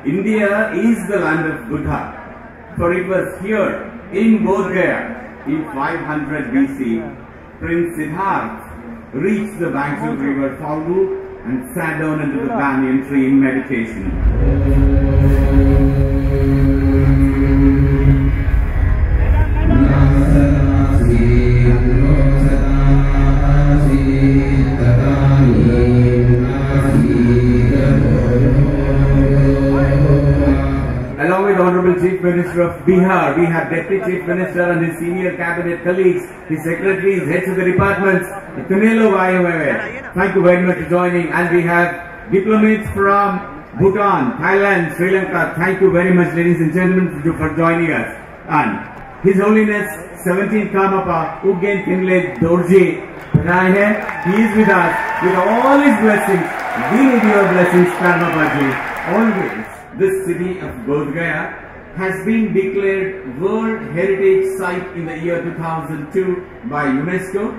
India is the land of Buddha, for it was here in Bodh in 500 BC, Prince Siddhartha reached the banks of the river Falgu and sat down under the banyan tree in meditation. Along with Honorable Chief Minister of Bihar, we have Deputy Chief Minister and his senior cabinet colleagues, his secretaries, heads of the departments. Thank you very much for joining. And we have diplomats from Bhutan, Thailand, Sri Lanka. Thank you very much, ladies and gentlemen, for joining us. And His Holiness 17th Karmapa Ugyen Thinle Dorji, he is with us with all his blessings. We need your blessings, Karmapaji, always. This city of Bodh Gaya has been declared World Heritage Site in the year 2002 by UNESCO.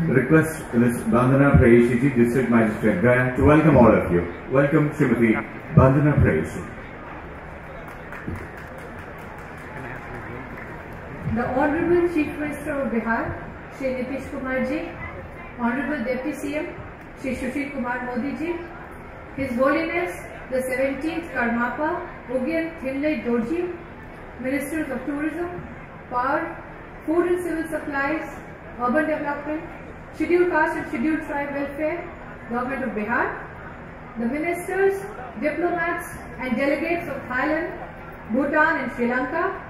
Request Ms. Bandhana Prayeshiji, District Magistrate Gaya, to welcome all of you. Welcome Srimati Bandhana Prayeshi. The Honorable Chief Minister of Bihar, Shri Nitish Kumar ji, Honorable Deputy CM, Shri Sushil Kumar Modi ji, His Holiness the 17th Karmapa Ugyen Thinle Dorji, Ministers of Tourism, Power, Food and Civil Supplies, Urban Development, Scheduled Caste and Scheduled Tribe Welfare, Government of Bihar, the Ministers, Diplomats and Delegates of Thailand, Bhutan and Sri Lanka,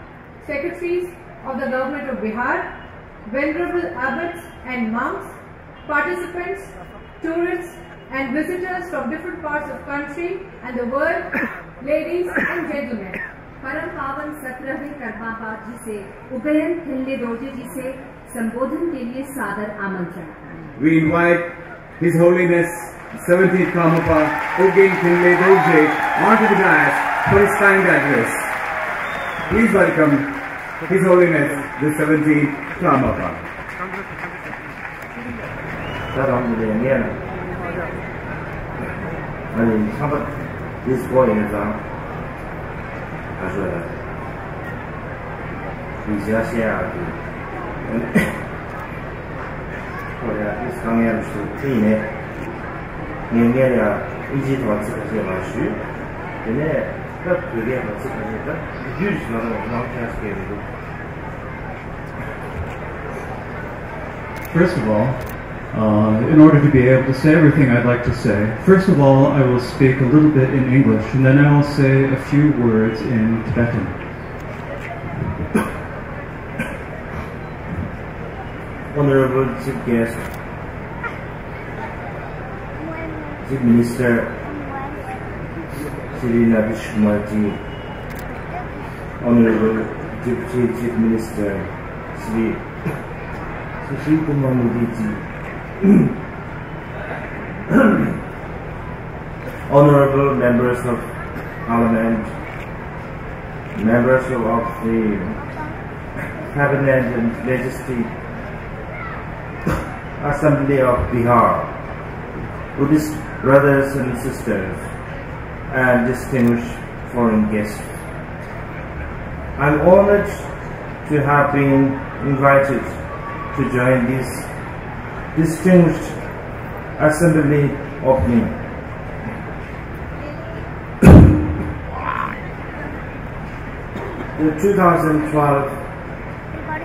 Secretaries of the Government of Bihar, Venerable Abbots and Monks, participants, tourists and visitors from different parts of country and the world, ladies and gentlemen. परम पावन 17वें कर्मापा जी से उगयन थिल्ले दोर्जे जी से संबोधन के लिए सादर आमंत्रण। We invite His Holiness 17th Karmapa Ugyen Thinle Dorje onto the dais for his kind address. Please welcome His Holiness the 17th Karmapa. First of all, in order to be able to say everything I'd like to say, first of all, I will speak a little bit in English, and then I will say a few words in Tibetan. Honorable Chief Guest, Chief Minister, Shri Nitish Kumar ji, Honorable Deputy Chief Minister, Shri Sushil Kumar Modi ji, Honorable Members of Parliament, Members of the Cabinet and Legislative Assembly of Bihar, Buddhist brothers and sisters, and distinguished foreign guests. I am honored to have been invited to join this distinguished assembly opening. the 2012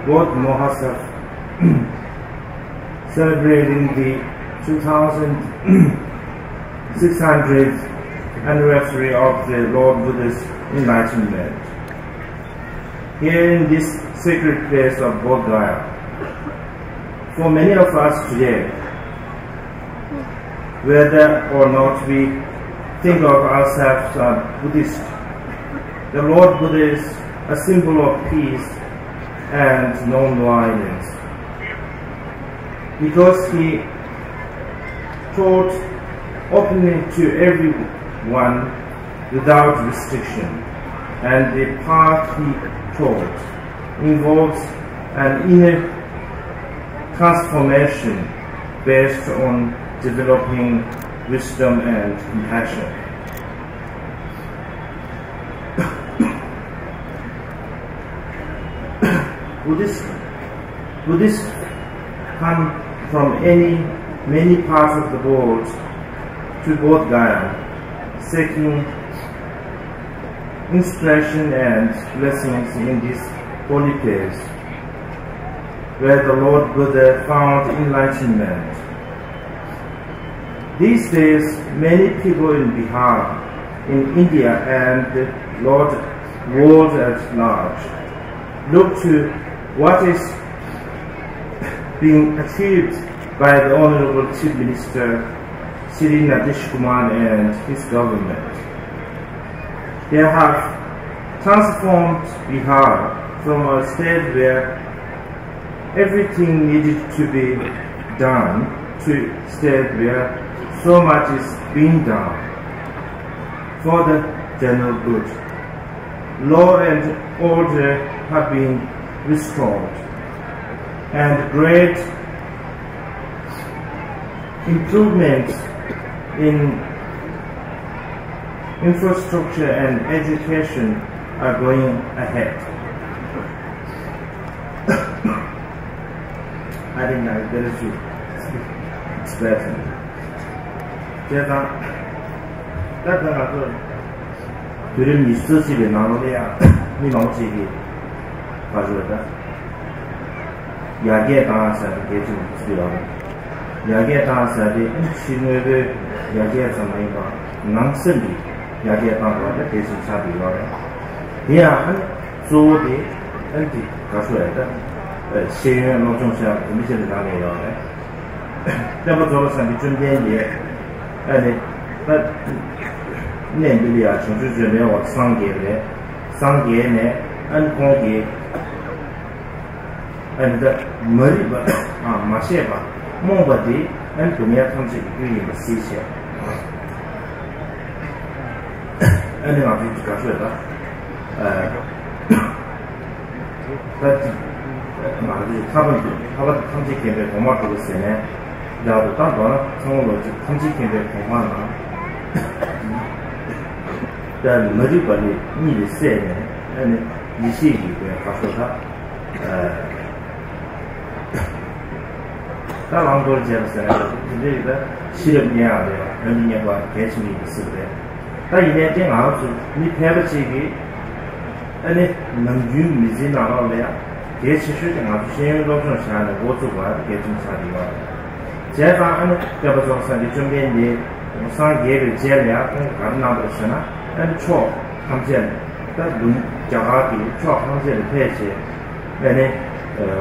Bodh Mahotsava celebrating the 2600th anniversary of the Lord Buddha's enlightenment. Here in this sacred place of Bodh Gaya, for many of us today, whether or not we think of ourselves as Buddhist, the Lord Buddha is a symbol of peace and non-violence, because he taught openly to everyone without restriction, and the path he taught involves an inner transformation based on developing wisdom and compassion. Buddhists come from many parts of the world to Bodh Gaya, seeking inspiration and blessings in this holy place, where the Lord Buddha found enlightenment. These days, many people in Bihar, in India, and the world at large look to what is being achieved by the Honorable Chief Minister Sri Nitish Kumar and his government. They have transformed Bihar from a state where everything needed to be done to a state where so much is being done for the general good. Law and order have been restored, and great improvements in infrastructure and education are going ahead. I think that is it's better. 제가 따뜻하고 그런 있으시게 나오래야 이 마음이 가져다 야기에 따라서 이게 좀 필요하고 야기에 따라서 이 신뢰를 야기에 상황이가 낭선이 야기에 따라서 계속 사비가 그냥 한 조디 엔티 가져야다 시행 노동자 미션을 나가요. 그래서 저는 준비해 아니 내들이야 전주주에 와 상계네 안공기 안다 머리바 마셰바 몽바디 안토미아 탐지 그게 시시 아니 아주 가셔다 말이 타번 탐지 개별 고마도 있으네 나도 땅거나 성으로 탐지 개별 고마나 다 머리발이 니를 세네 아니 이시기 가서다 다랑돌 제스네 근데 실험해야 돼요 연인과 개심이 있으래 다 이내 때 아주 니 패버지기 아니 능주 미지 나라래야 개시슈는 아주 신경도 좀 사는 고주가 개좀 사리가 제가 하는 여버서서 준비했니 상계를 제려야 가능하더라나 and cho hamjen da dun jaga bi cho hamjen de peche ene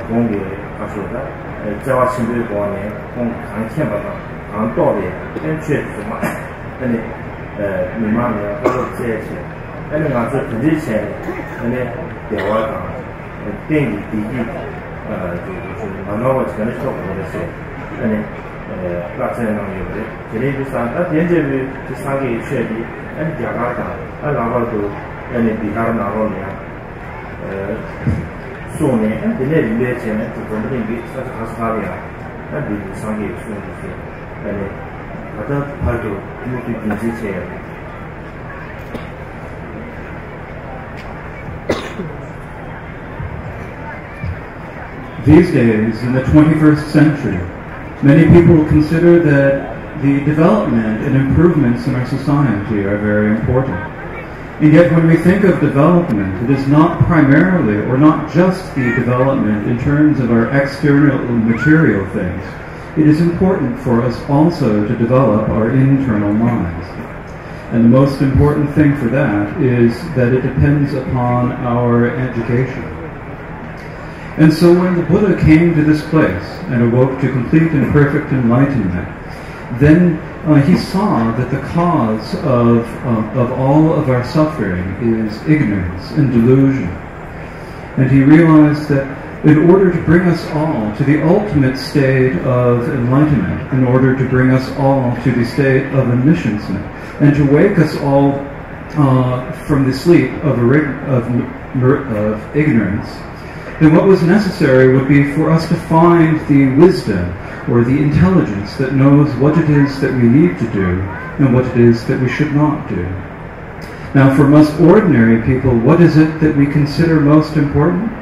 gong ge ka shu da jawa xin de gong ne gong kan qian ba da an dao de en che zhe ma ene ni ma ne da lo jie che ene ga zhe de qian ene de wa da ding di di就是嘛那我全是说过的是ene 가 제 나오는데 제일 비싼 다 현재의 상계 최대 아니 자가다 나가도 아니 비하로 나오냐 손에 근데 이게 전에 그거는 이게 사실 가스하리야 아니 상계 수준이 아니 가다 팔도 이렇게 진지해요. These days, in the 21st century, many people consider that the development and improvements in our society are very important. And yet when we think of development, it is not primarily or not just the development in terms of our external material things. It is important for us also to develop our internal minds. And the most important thing for that is that it depends upon our education. And so when the Buddha came to this place and awoke to complete and perfect enlightenment, then he saw that the cause of all of our suffering is ignorance and delusion. And he realized that in order to bring us all to the ultimate state of enlightenment, in order to bring us all to the state of omniscience, and to wake us all from the sleep of ignorance, then what was necessary would be for us to find the wisdom or the intelligence that knows what it is that we need to do and what it is that we should not do. Now, for most ordinary people, what is it that we consider most important?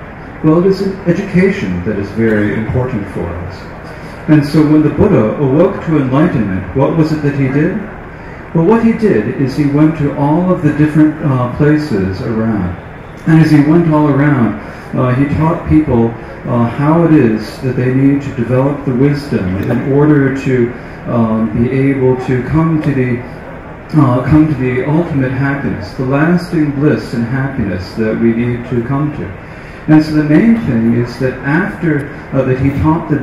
Well, it is education that is very important for us. And so when the Buddha awoke to enlightenment, what was it that he did? Well, what he did is he went to all of the different places around. And as he went all around, he taught people how it is that they need to develop the wisdom in order to be able to come to the ultimate happiness, the lasting bliss and happiness that we need to come to. And so the main thing is that after that he taught the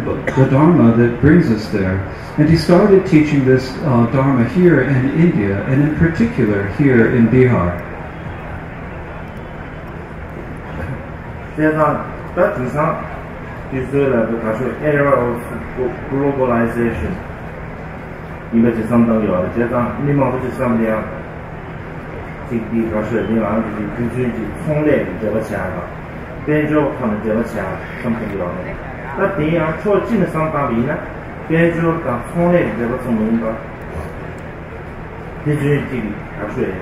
Dharma that brings us there, and he started teaching this Dharma here in India, and in particular here in Bihar. Era of globalization. Image something you are just on minimum to somebody else. Take the Russia, the opportunity to only the China. Then Joe from the China, something you are. But they are choosing some Pavina, then Joe can only the Somba. Actually,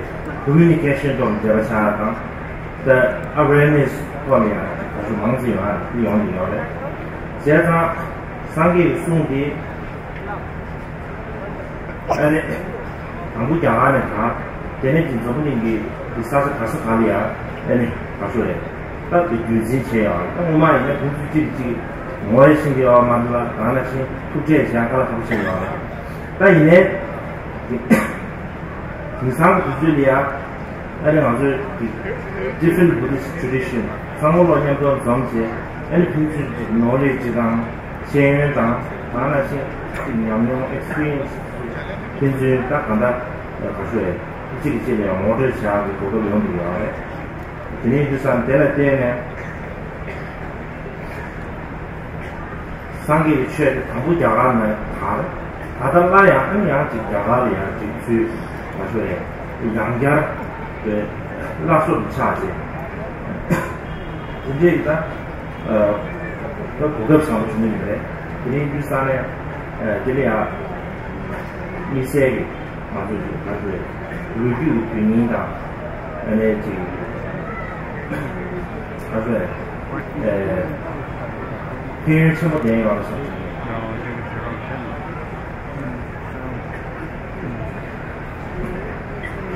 communication on the China, the awareness for me, as among you are beyond the other. 제가 상계 수운디 아니 한국 양안에 다 되는 진정분이 비싸서 가서 가리야 아니 가서래 딱 유지체야 정말 이제 공주집지 뭐에 신경 만들어 하나씩 국제 제약을 하고 싶어요. 딱 이내 이상 구절이야 아니 아주 different Buddhist tradition 상호로 그냥 그 정제 any knowledge down, sharing down, managing your experience, things that can that persuade. It's a model child with the young. You need to send there. Sangi shed Abuja, Adalaya, and Yanti Javalia to persuade. Younger, the last of the charge. Indeed, 그 고급상으로 주는 일에 그린 비싼에 들려야 미세하게 아주 리뷰 비행이다 안에 지금 아주 비행 처음 여행 와서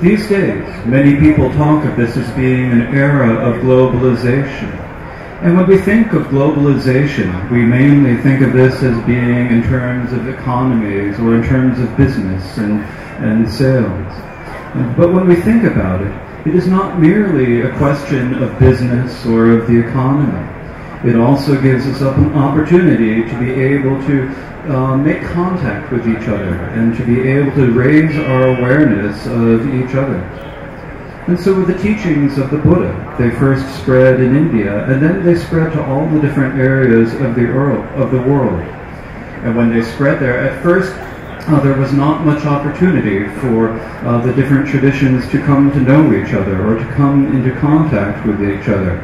These days, many people talk of this as being an era of globalization. And when we think of globalization, we mainly think of this as being in terms of economies or in terms of business and sales. But when we think about it, it is not merely a question of business or of the economy. It also gives us an opportunity to be able to make contact with each other and to be able to raise our awareness of each other. And so with the teachings of the Buddha, they first spread in India, and then they spread to all the different areas of the world. And when they spread there, at first there was not much opportunity for the different traditions to come to know each other or to come into contact with each other.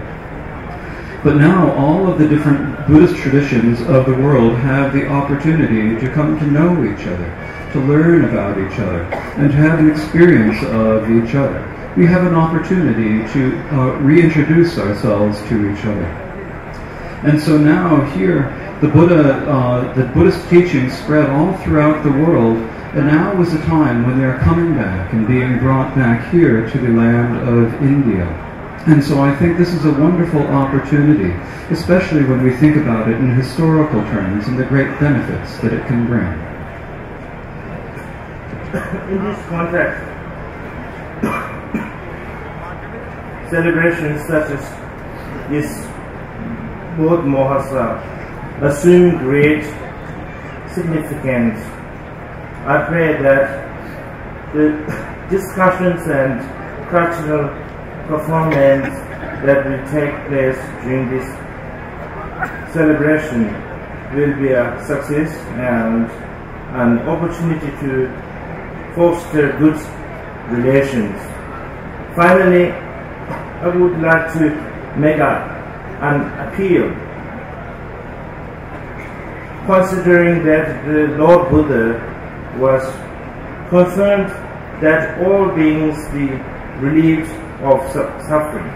But now all of the different Buddhist traditions of the world have the opportunity to come to know each other, to learn about each other, and to have an experience of each other. We have an opportunity to reintroduce ourselves to each other. And so now here, the Buddhist teachings spread all throughout the world And now is the time when they are coming back and being brought back here to the land of India. And so I think this is a wonderful opportunity, especially when we think about it in historical terms and the great benefits that it can bring. In this context, celebrations such as this Bodh Mahotsava assume great significance. I pray that the discussions and cultural performance that will take place during this celebration will be a success and an opportunity to foster good relations. Finally, I would like to make an appeal. Considering that the Lord Buddha was concerned that all beings be relieved of suffering,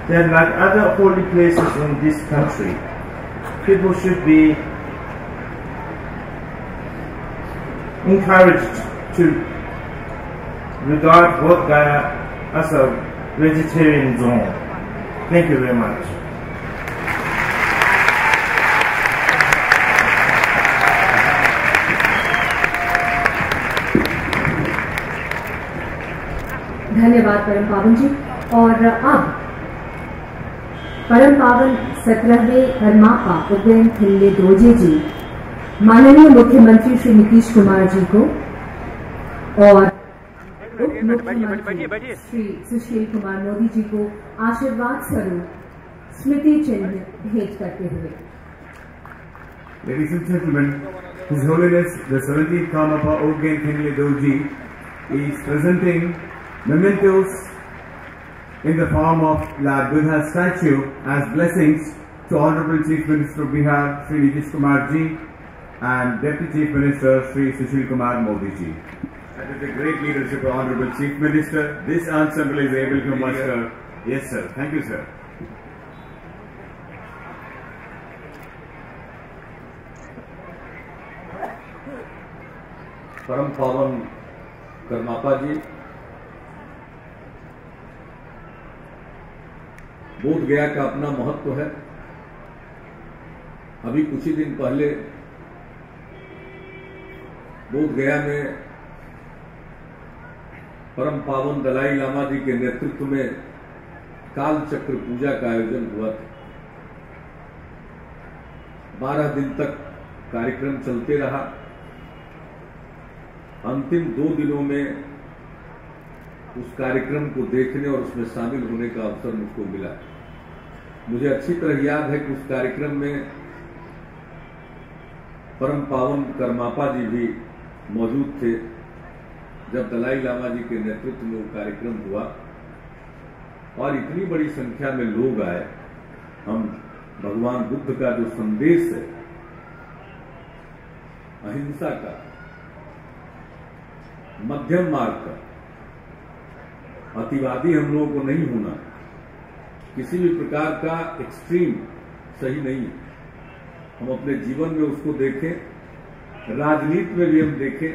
then like other holy places in this country, people should be encouraged to regard Bodh Gaya as a vegetarian zone. Thank you very much. धन्यवाद परम पावन जी। और अब परम पावन 17वें परमापा उदयन खिल्ले दोजे जी माननीय मुख्यमंत्री श्री नीतीश कुमार जी को और उप मुख्यमंत्री श्री सुशील कुमार मोदी जी को आशीर्वाद स्वरूप स्मृति चिन्ह भेंट करते हुए। Ladies and gentlemen, His Holiness the 17th Karmapa Udyan Khenle Doji is presenting mementos in the form of Lord Buddha's statue as blessings to Honorable Chief Minister of Bihar, Sri Nitish Kumar ji, and Deputy Chief Minister, Sri Sushil Kumar Modi ji. And with the great leadership of Honorable Chief Minister, this ensemble is able to muster. Yes, sir. Thank you, sir. परम पावन करमापा जी, बोध गया का अपना महत्व है। अभी कुछ ही दिन पहले बोध गया में परम पावन दलाई लामा जी के नेतृत्व में काल चक्र पूजा का आयोजन हुआ था। 12 दिन तक कार्यक्रम चलते रहा। अंतिम 2 दिनों में उस कार्यक्रम को देखने और उसमें शामिल होने का अवसर मुझको मिला। मुझे अच्छी तरह याद है कि उस कार्यक्रम में परम पावन करमापा जी भी मौजूद थे जब दलाई लामा जी के नेतृत्व में वो कार्यक्रम हुआ और इतनी बड़ी संख्या में लोग आए। हम भगवान बुद्ध का जो संदेश है अहिंसा का, मध्यम मार्ग का, अतिवादी हम लोगों को नहीं होना, किसी भी प्रकार का एक्सट्रीम सही नहीं है। हम अपने जीवन में उसको देखें, राजनीति में भी हम देखें,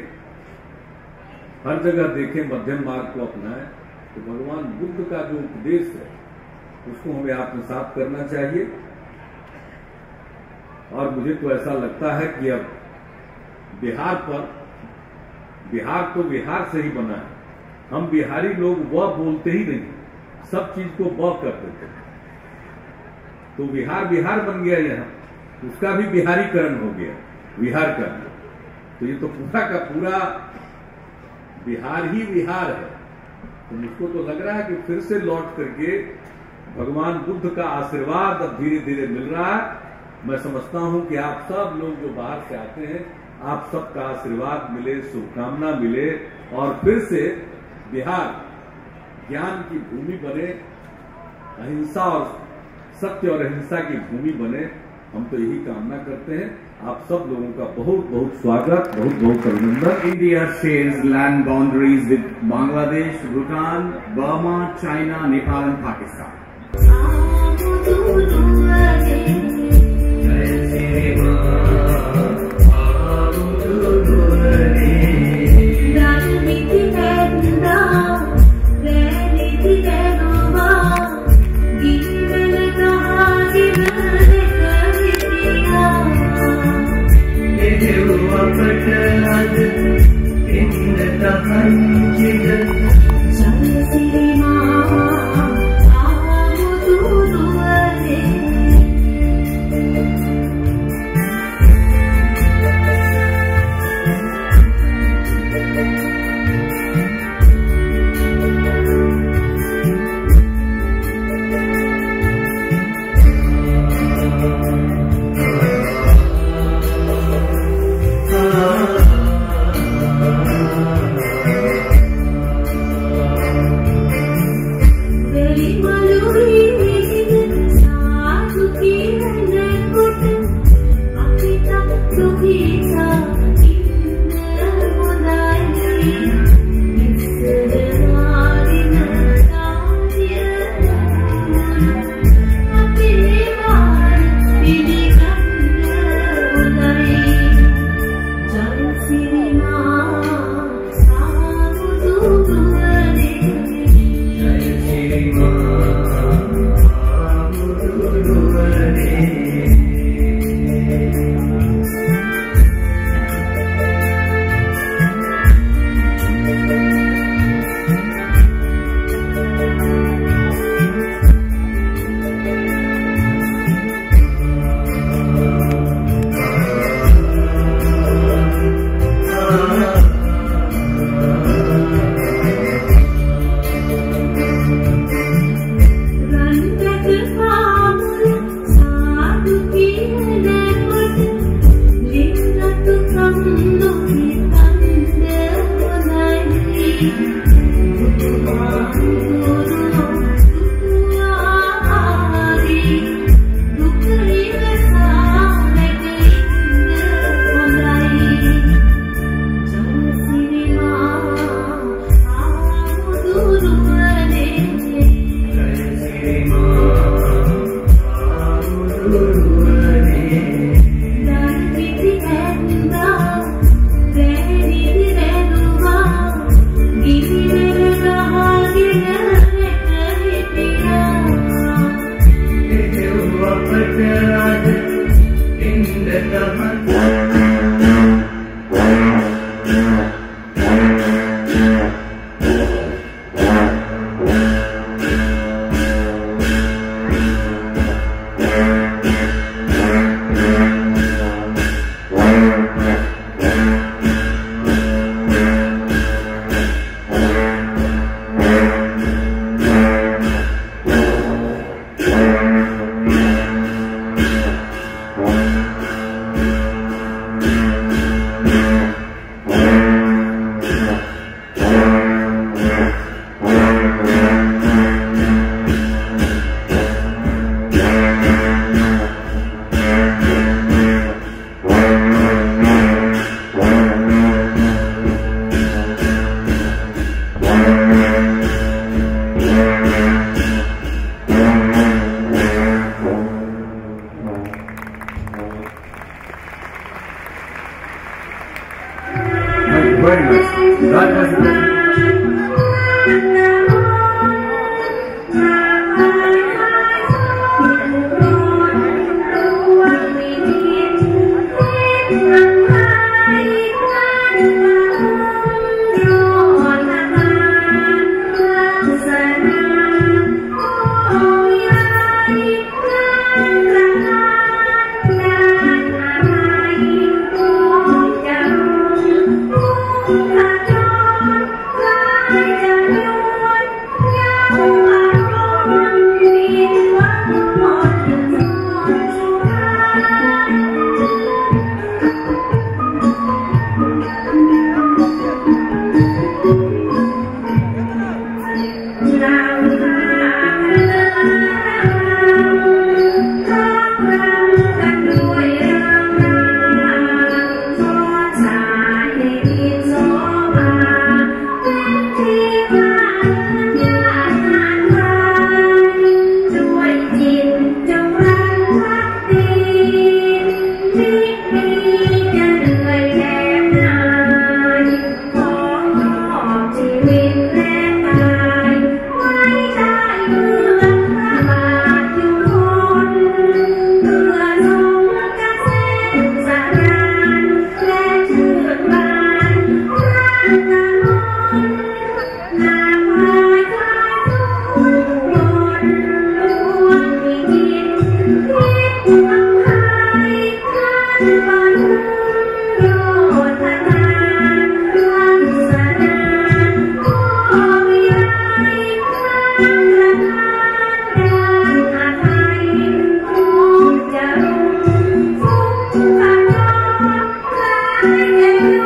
हर जगह देखें, मध्यम मार्ग को अपनाएं। तो भगवान बुद्ध का जो उपदेश है उसको हमें आत्मसात करना चाहिए। और मुझे तो ऐसा लगता है कि अब बिहार तो बिहार से ही बना है। हम बिहारी लोग वह बोलते ही नहीं, सब चीज को ब कर देते। तो बिहार बिहार बन गया, यहाँ उसका भी बिहारीकरण हो गया, बिहार का। तो ये तो पूरा का पूरा बिहार ही बिहार है। तो मुझको तो लग रहा है कि फिर से लौट करके भगवान बुद्ध का आशीर्वाद अब धीरे धीरे मिल रहा है। मैं समझता हूं कि आप सब लोग जो बाहर से आते हैं, आप सबका आशीर्वाद मिले, शुभकामना मिले और फिर से बिहार ज्ञान की भूमि बने, अहिंसा और सत्य और अहिंसा की भूमि बने। हम तो यही कामना करते हैं। आप सब लोगों का बहुत बहुत स्वागत, बहुत बहुत अभिनंदन। India shares land boundaries with Bangladesh, Bhutan, Burma, China, Nepal and Pakistan. Jai Shri Ram, Hãy subscribe cho kênh Ghiền Mì Gõ để không bỏ lỡ Thank you.